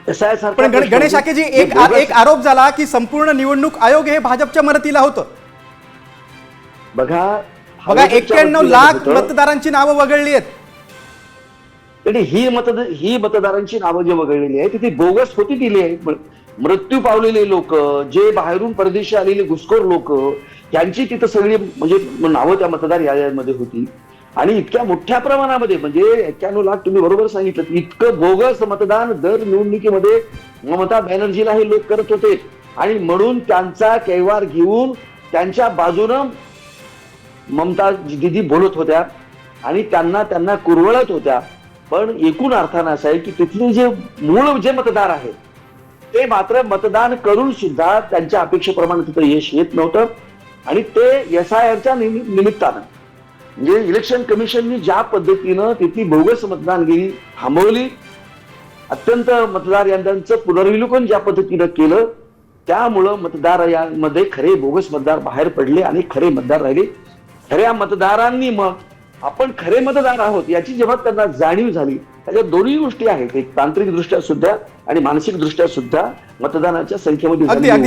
SIR सारखा पण प्रश्न गणेश होती. आकेजी जे एक बोगस- एक आरोप झाला की संपूर्ण निवडणूक आयोग हे भाजपच्या मदतीला होतं. बघा बघा भाजपच्या 91 वतीनं लाख होतं. मतदारांची नावं वगळली आहेत. आणि ही मतदारांची नावं जी वगळलेली आहे ती बोगस होती दिली आहे. मृत्यू पावलेले लोक, जे बाहेरून परदेशी आलेले घुसखोर लोक, यांची तिथं सगळी म्हणजे नावं त्या मतदार याद्यांमध्ये होती. आणि इतक्या मोठ्या प्रमाणामध्ये म्हणजे 91 लाख तुम्ही बरोबर सांगितलं, इतकं बोगस मतदान दर निवडणुकीमध्ये ममता बॅनर्जीला हे लोक करत होते. आणि म्हणून त्यांचा कैवार घेऊन त्यांच्या बाजूनं ममता दिदी बोलत होत्या आणि त्यांना कुरवळत होत्या. पण एकूण अर्थानं असं आहे की तिथले जे मूळ जे मतदार आहेत ते मात्र मतदान करून सुद्धा त्यांच्या अपेक्षेप्रमाणे तिथं यश येत नव्हतं. आणि ते SIRच्या निमित्तानं म्हणजे इलेक्शन कमिशननी ज्या पद्धतीनं तिथली बोगस मतदानगिरी थांबवली, अत्यंत मतदार याद्यांचं पुनर्विलोकन ज्या पद्धतीनं केलं, त्यामुळं मतदार यामध्ये खरे बोगस मतदार बाहेर पडले आणि खरे मतदार राहिले. खऱ्या मतदारांनी मग आपण खरे मतदार आहोत याची जेव्हा त्यांना जाणीव झाली, त्याच्या दोन्ही गोष्टी आहेत, एक तांत्रिक दृष्ट्या सुद्धा आणि मानसिक दृष्ट्या सुद्धा मतदानाच्या संख्येमध्ये अगदी झालेली